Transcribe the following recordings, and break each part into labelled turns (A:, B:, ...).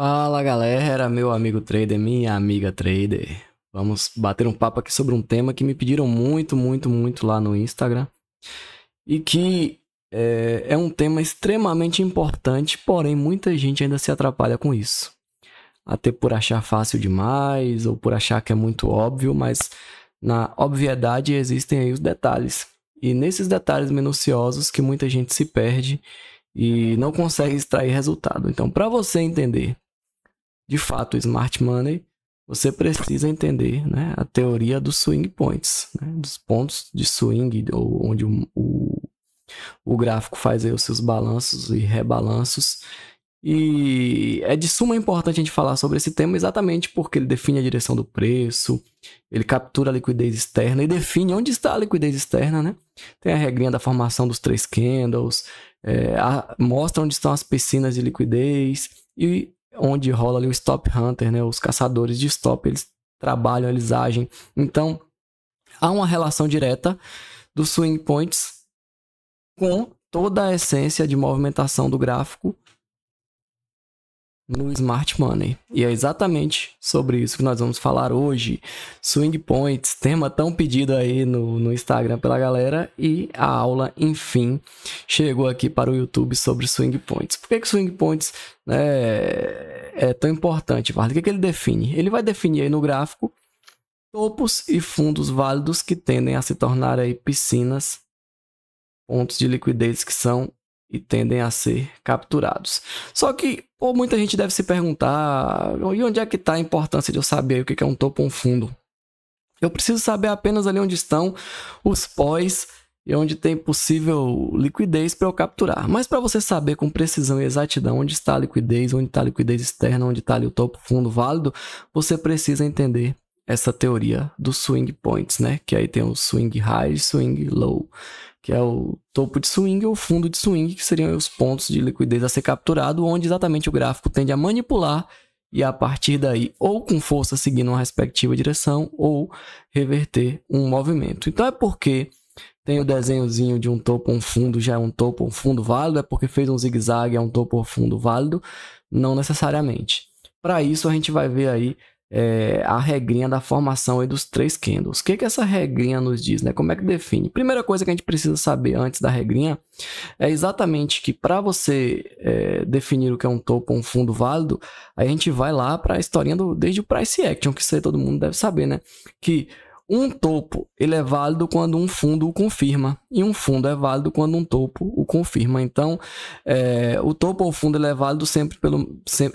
A: Fala galera, meu amigo trader, minha amiga trader. Vamos bater um papo aqui sobre um tema que me pediram muito lá no Instagram e que é um tema extremamente importante, porém muita gente ainda se atrapalha com isso. Até por achar fácil demais ou por achar que é muito óbvio, mas na obviedade existem aí os detalhes. E nesses detalhes minuciosos que muita gente se perde e não consegue extrair resultado. Então, para você entender de fato o smart money, você precisa entender, né, a teoria dos swing points, né, dos pontos de swing, onde o gráfico faz aí os seus balanços e rebalanços. E é de suma importância a gente falar sobre esse tema exatamente porque ele define a direção do preço, ele captura a liquidez externa e define onde está a liquidez externa, né? Tem a regrinha da formação dos três candles, mostra onde estão as piscinas de liquidez e onde rola ali o stop hunter, né? Os caçadores de stop, eles trabalham, eles agem. Então, há uma relação direta dos swing points com toda a essência de movimentação do gráfico no Smart Money. E é exatamente sobre isso que nós vamos falar hoje. Swing Points, tema tão pedido aí no Instagram pela galera. E a aula, enfim, chegou aqui para o YouTube sobre Swing Points. Por que Swing Points é tão importante, Varley? O que ele define? Ele vai definir aí no gráfico topos e fundos válidos que tendem a se tornar aí piscinas, pontos de liquidez que são e tendem a ser capturados. Só que muita gente deve se perguntar, e onde é que está a importância de eu saber o que é um topo ou um fundo? Eu preciso saber apenas ali onde estão os pós e onde tem possível liquidez para eu capturar. Mas para você saber com precisão e exatidão onde está a liquidez, onde está a liquidez externa, onde está ali o topo fundo válido, você precisa entender essa teoria dos swing points, né? Que aí tem o swing high e swing low, que é o topo de swing ou fundo de swing, que seriam os pontos de liquidez a ser capturado, onde exatamente o gráfico tende a manipular e a partir daí, ou com força seguindo uma respectiva direção, ou reverter um movimento. Então é porque tem o desenhozinho de um topo ou um fundo, já é um topo ou um fundo válido, é porque fez um zigue-zague, é um topo ou fundo válido? Não necessariamente. Para isso a gente vai ver aí a regrinha da formação aí dos três candles. O que essa regrinha nos diz, né? Como é que define? Primeira coisa que a gente precisa saber antes da regrinha é exatamente que para você definir o que é um topo ou um fundo válido, a gente vai lá para a historinha desde o price action, que isso aí todo mundo deve saber, né? Que um topo ele é válido quando um fundo o confirma e um fundo é válido quando um topo o confirma. Então, o topo ou fundo ele é válido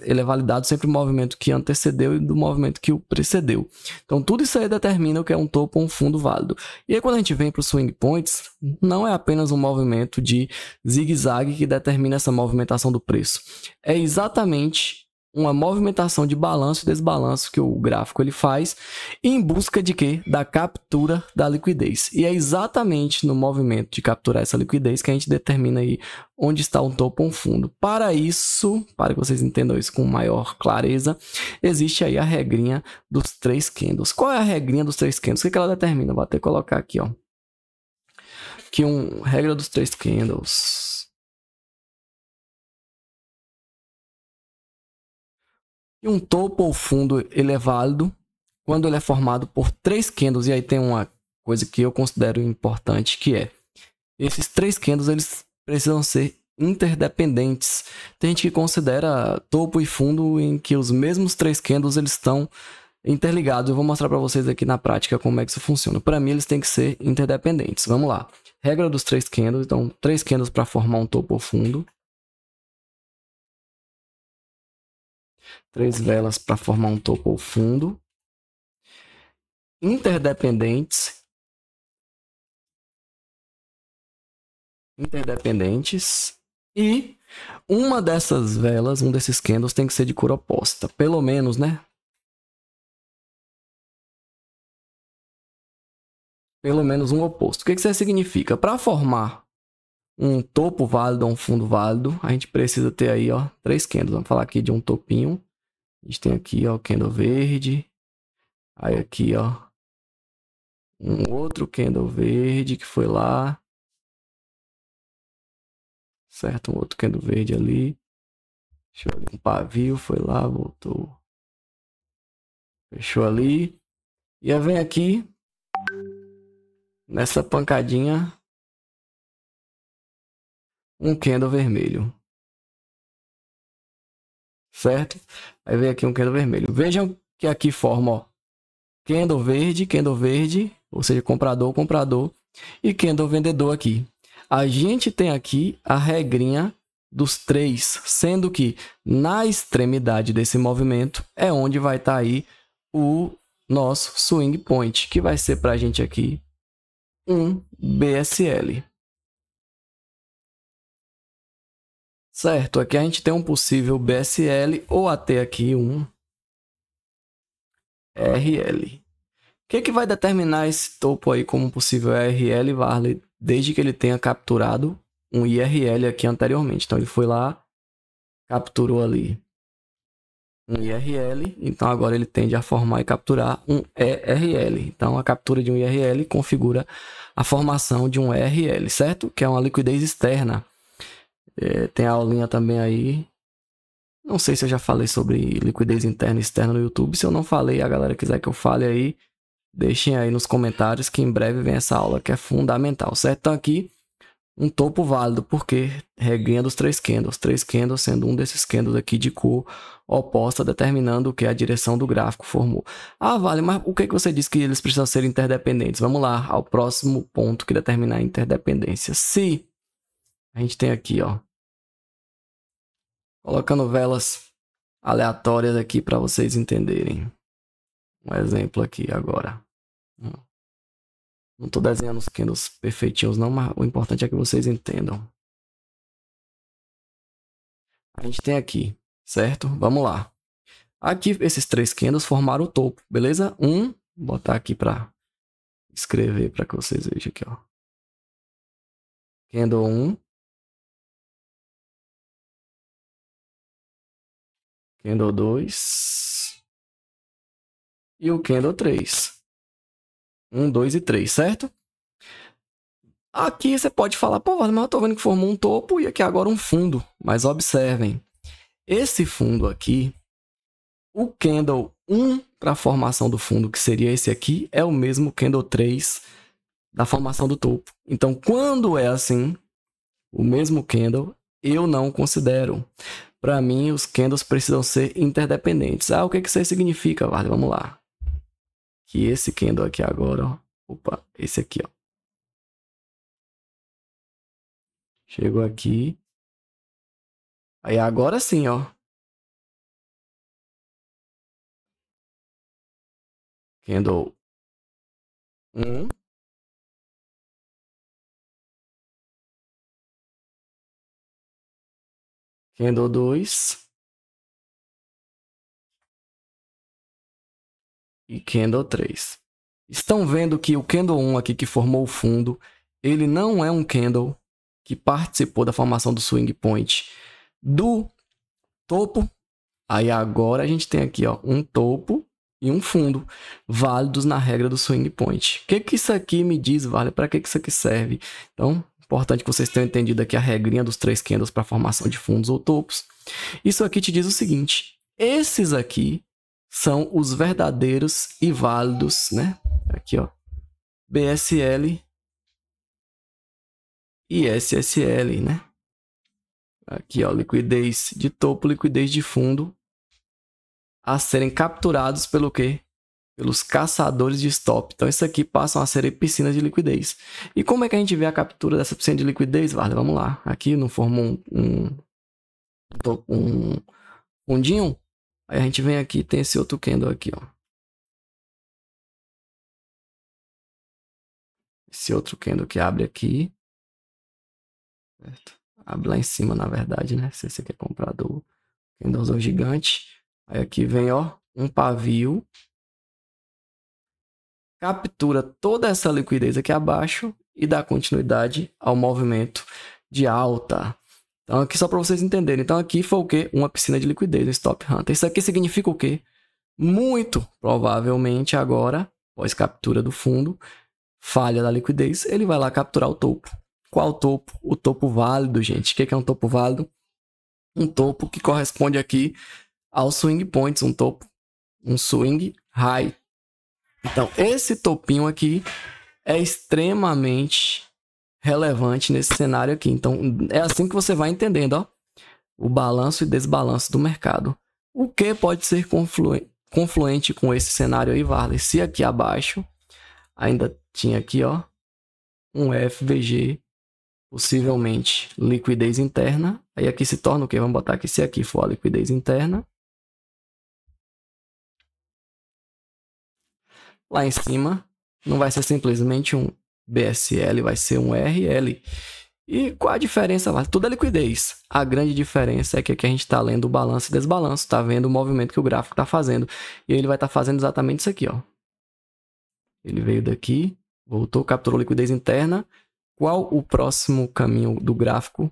A: ele é validado sempre o movimento que antecedeu e do movimento que o precedeu. Então, tudo isso aí determina o que é um topo ou um fundo válido. E aí, quando a gente vem para os swing points, não é apenas um movimento de zigue-zague que determina essa movimentação do preço. É exatamente uma movimentação de balanço e desbalanço que o gráfico ele faz em busca de quê? Da captura da liquidez. E é exatamente no movimento de capturar essa liquidez que a gente determina aí onde está um topo ou um fundo. Para isso, para que vocês entendam isso com maior clareza, existe aí a regrinha dos três candles. Qual é a regrinha dos três candles? O que ela determina? Vou até colocar aqui, ó. Que regra dos três candles. E um topo ou fundo ele é válido quando ele é formado por três candles. E aí tem uma coisa que eu considero importante, que é esses três candles eles precisam ser interdependentes. Tem gente que considera topo e fundo em que os mesmos três candles eles estão interligados. Eu vou mostrar para vocês aqui na prática como é que isso funciona. Para mim eles têm que ser interdependentes. Vamos lá. Regra dos três candles. Então, três candles para formar um topo ou fundo. Três velas para formar um topo ou fundo. Interdependentes e uma dessas velas, um desses candles tem que ser de cor oposta, pelo menos, né? Pelo menos um oposto. O que isso significa? Para formar um topo válido ou um fundo válido, a gente precisa ter aí, ó, três candles. Vamos falar aqui de um topinho. A gente tem aqui, ó, o candle verde. Aí aqui, ó, um outro candle verde que foi lá. Certo? Um outro candle verde ali. Fechou ali um pavio, foi lá, voltou. Fechou ali. E aí vem aqui, nessa pancadinha, um candle vermelho. Certo? Aí vem aqui um candle vermelho. Vejam que aqui forma, ó, candle verde, ou seja, comprador, comprador, e candle vendedor aqui. A gente tem aqui a regrinha dos 3, sendo que na extremidade desse movimento é onde vai estar aí o nosso swing point, que vai ser para a gente aqui um BSL. Certo, aqui a gente tem um possível BSL ou até aqui um RL. O que vai determinar esse topo aí como possível RL, Varley, desde que ele tenha capturado um IRL aqui anteriormente? Então ele foi lá, capturou ali um IRL, então agora ele tende a formar e capturar um ERL. Então a captura de um IRL configura a formação de um ERL, certo? Que é uma liquidez externa. Tem a aulinha também aí. Não sei se eu já falei sobre liquidez interna e externa no YouTube. Se eu não falei, a galera quiser que eu fale aí, deixem aí nos comentários que em breve vem essa aula que é fundamental, certo? Então aqui um topo válido, porque regrinha dos 3 candles. 3 candles sendo um desses candles aqui de cor oposta, determinando o que a direção do gráfico formou. Ah, vale, mas o que você disse que eles precisam ser interdependentes? Vamos lá ao próximo ponto que determina a interdependência. Se a gente tem aqui, ó, colocando velas aleatórias aqui para vocês entenderem. Um exemplo aqui agora. Não estou desenhando os candles perfeitinhos não, mas o importante é que vocês entendam. A gente tem aqui, certo? Vamos lá. Aqui, esses 3 candles formaram o topo, beleza? Vou botar aqui para escrever para que vocês vejam aqui, ó. Candle 1. Candle 2. E o candle 3. 1, 2 e 3, certo? Aqui você pode falar, pô, mas eu tô vendo que formou um topo e aqui agora um fundo. Mas observem, esse fundo aqui, o candle 1 para a formação do fundo, que seria esse aqui, é o mesmo candle 3 da formação do topo. Então, quando é assim, o mesmo candle, eu não considero. Para mim, os candles precisam ser interdependentes. Ah, o que isso aí significa, Vale? Vamos lá. Que esse candle aqui agora, ó. Opa, esse aqui, ó. Chegou aqui. Aí agora sim, ó. Candle 1. Candle 2. E candle 3. Estão vendo que o candle 1 aqui que formou o fundo, ele não é um candle que participou da formação do swing point do topo. Aí agora a gente tem aqui, ó, um topo e um fundo válidos na regra do swing point. O que isso aqui me diz, vale? Para que isso aqui serve? Então, importante que vocês tenham entendido aqui a regrinha dos 3 candles para a formação de fundos ou topos. Isso aqui te diz o seguinte: esses aqui são os verdadeiros e válidos, né? Aqui, ó, BSL e SSL, né? Aqui, ó, liquidez de topo, liquidez de fundo a serem capturados pelo quê? Pelos caçadores de stop. Então, isso aqui passam a ser piscinas de liquidez. E como é que a gente vê a captura dessa piscina de liquidez, Varley? Vamos lá. Aqui não formou um fundinho. Aí a gente vem aqui e tem esse outro candle aqui, ó. Esse outro candle que abre aqui. Certo? Abre lá em cima, na verdade, né? Se esse aqui é comprador. Candlezão gigante. Aí aqui vem, ó, um pavio. Captura toda essa liquidez aqui abaixo e dá continuidade ao movimento de alta. Então, aqui só para vocês entenderem. Então, aqui foi o quê? Uma piscina de liquidez, um stop hunter. Isso aqui significa o quê? Muito provavelmente agora, após captura do fundo, falha da liquidez, ele vai lá capturar o topo. Qual topo? O topo válido, gente. O que é um topo válido? um topo que corresponde aqui aos swing points, um topo, um swing high. Então, esse topinho aqui é extremamente relevante nesse cenário aqui. Então, é assim que você vai entendendo, ó, o balanço e desbalanço do mercado. O que pode ser confluente com esse cenário aí, Varley? Se aqui abaixo ainda tinha aqui, ó, um FVG, possivelmente liquidez interna. Aí aqui se torna o quê? Vamos botar aqui, se aqui for a liquidez interna. Lá em cima, não vai ser simplesmente um BSL, vai ser um RL. E qual a diferença? Tudo é liquidez. A grande diferença é que aqui a gente está lendo o balanço e desbalanço, está vendo o movimento que o gráfico está fazendo. E ele vai estar fazendo exatamente isso aqui, ó. Ele veio daqui, voltou, capturou liquidez interna. Qual o próximo caminho do gráfico?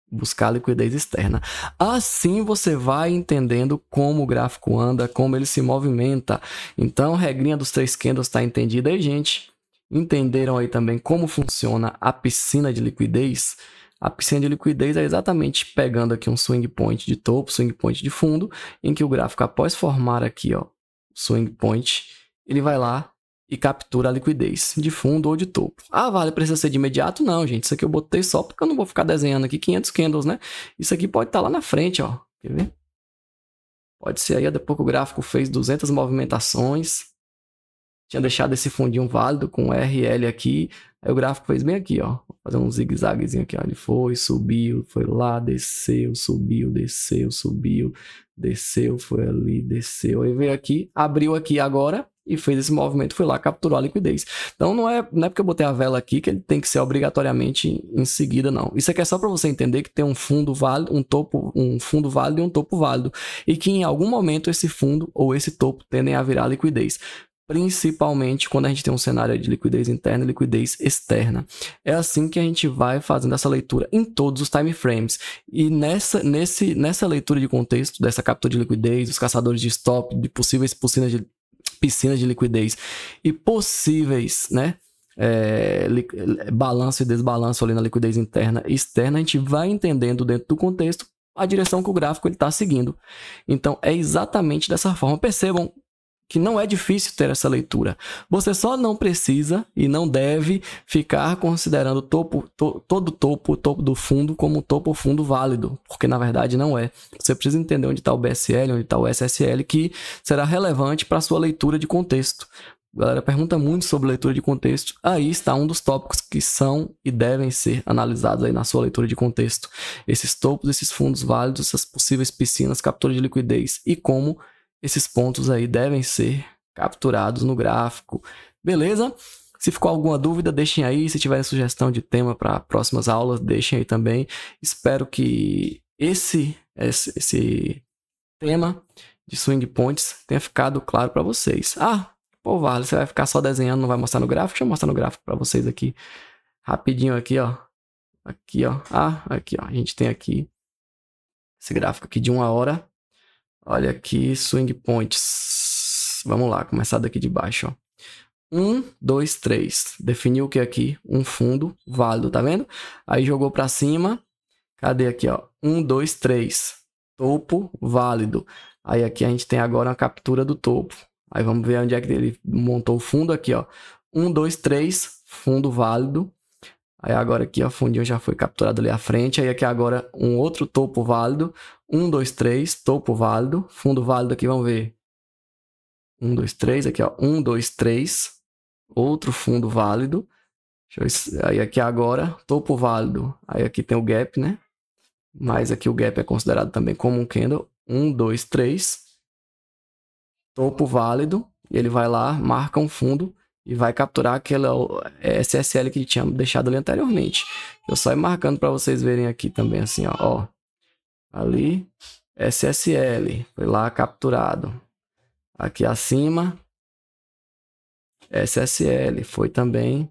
A: Buscar liquidez externa. Assim você vai entendendo como o gráfico anda, como ele se movimenta. Então, regrinha dos 3 candles está entendida aí, gente? Entenderam aí também como funciona a piscina de liquidez? A piscina de liquidez é exatamente pegando aqui um swing point de topo, swing point de fundo, em que o gráfico, após formar aqui, ó, swing point, ele vai lá e captura a liquidez de fundo ou de topo. Ah, vale, precisa ser de imediato? Não, gente. Isso aqui eu botei só porque eu não vou ficar desenhando aqui 500 candles, né? Isso aqui pode estar lá na frente, ó. Quer ver? Pode ser aí, depois que o gráfico fez 200 movimentações. Tinha deixado esse fundinho válido com RL aqui. Aí o gráfico fez bem aqui, ó. Vou fazer um zigue-zaguezinho aqui, ó. Ele foi, subiu, foi lá, desceu, subiu, desceu, subiu, desceu, foi ali, desceu. Aí veio aqui, abriu aqui agora e fez esse movimento, foi lá, capturou a liquidez. Então não é porque eu botei a vela aqui que ele tem que ser obrigatoriamente em seguida, não. Isso aqui é só para você entender que tem um fundo válido, um fundo válido e um topo válido. E que em algum momento esse fundo ou esse topo tendem a virar liquidez. Principalmente quando a gente tem um cenário de liquidez interna e liquidez externa. É assim que a gente vai fazendo essa leitura em todos os time frames. E nessa leitura de contexto, dessa captura de liquidez, dos caçadores de stop, de possíveis piscinas de liquidez e possíveis, né, balanço e desbalanço ali na liquidez interna e externa, a gente vai entendendo dentro do contexto a direção que o gráfico está seguindo. Então, é exatamente dessa forma. Percebam que não é difícil ter essa leitura. Você só não precisa e não deve ficar considerando todo o topo do fundo como um topo ou fundo válido, porque na verdade não é. Você precisa entender onde está o BSL, onde está o SSL, que será relevante para a sua leitura de contexto. A galera pergunta muito sobre leitura de contexto. Aí está um dos tópicos que são e devem ser analisados aí na sua leitura de contexto. Esses topos, esses fundos válidos, essas possíveis piscinas, captura de liquidez e como esses pontos aí devem ser capturados no gráfico. Beleza? Se ficou alguma dúvida, deixem aí. Se tiverem sugestão de tema para próximas aulas, deixem aí também. Espero que esse tema de swing points tenha ficado claro para vocês. Ah, pô, Vale, você vai ficar só desenhando, não vai mostrar no gráfico? Deixa eu mostrar no gráfico para vocês aqui. Rapidinho aqui, ó. Aqui, ó. Ah, aqui, ó. A gente tem aqui esse gráfico aqui de 1 hora. Olha aqui, swing points. Vamos lá, começar daqui de baixo, ó. 1, 2, 3. Definiu o que aqui? Um fundo válido, tá vendo? Aí jogou para cima. Cadê aqui, ó? 1, 2, 3. Topo válido. Aí aqui a gente tem agora uma captura do topo. Aí vamos ver onde é que ele montou o fundo aqui, ó. 1, 2, 3. Fundo válido. Aí agora aqui, ó, o fundinho já foi capturado ali à frente. Aí aqui agora um outro topo válido. 1, 2, 3, topo válido. Fundo válido aqui, vamos ver. 1, 2, 3, aqui ó. 1, 2, 3. Outro fundo válido. Aí aqui agora, topo válido. Aí aqui tem o gap, né? Mas aqui o gap é considerado também como um candle. 1, 2, 3. Topo válido. E ele vai lá, marca um fundo e vai capturar aquele SSL que ele tinha deixado ali anteriormente. Eu só ir marcando para vocês verem aqui também, assim, ó. Ali, SSL, foi lá capturado. Aqui acima, SSL, foi também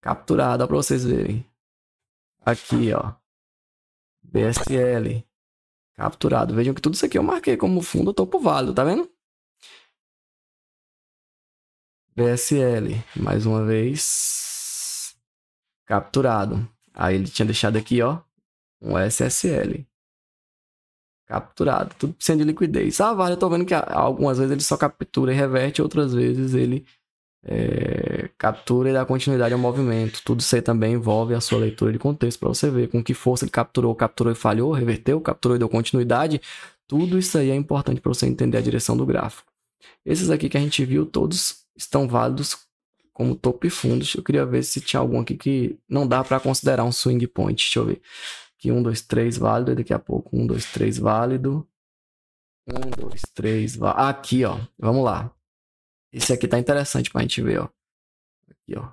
A: capturado, para vocês verem. Aqui, ó, BSL, capturado. Vejam que tudo isso aqui eu marquei como fundo topo válido, tá vendo? BSL, mais uma vez, capturado. Aí ele tinha deixado aqui, ó, um SSL. capturado, tudo sendo de liquidez. Ah, vale, eu tô vendo que algumas vezes ele só captura e reverte, outras vezes ele captura e dá continuidade ao movimento. Tudo isso aí também envolve a sua leitura de contexto para você ver com que força ele capturou e falhou, reverteu, capturou e deu continuidade. Tudo isso aí é importante para você entender a direção do gráfico. Esses aqui que a gente viu, todos estão válidos como topo e fundos. Eu queria ver se tinha algum aqui que não dá para considerar um swing point. Deixa eu ver. Aqui 1, 2, 3 válido, e daqui a pouco 1, 2, 3 válido. 1, 2, 3 válido. Aqui, ó. Vamos lá. Esse aqui tá interessante pra gente ver, ó. Aqui, ó.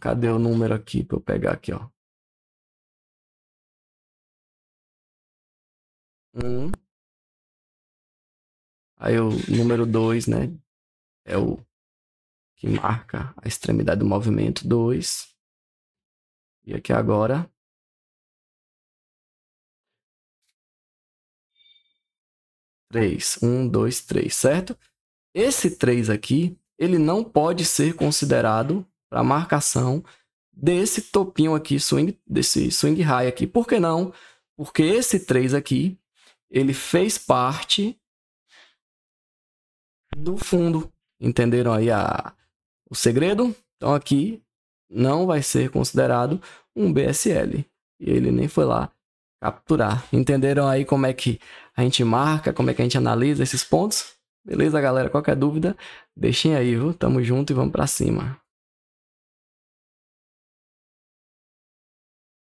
A: Cadê o número aqui pra eu pegar aqui, ó? 1. Aí o número 2, né? É o que marca a extremidade do movimento. 2. E aqui agora 3. 1, 2, 3, certo? Esse 3 aqui, ele não pode ser considerado para marcação desse topinho aqui, desse swing high aqui. Por que não? Porque esse 3 aqui, ele fez parte do fundo. Entenderam aí o segredo? Então aqui não vai ser considerado um BSL. E ele nem foi lá capturar. Entenderam aí como é que a gente marca, como é que a gente analisa esses pontos? Beleza, galera? Qualquer dúvida, deixem aí, viu? Tamo junto e vamos pra cima.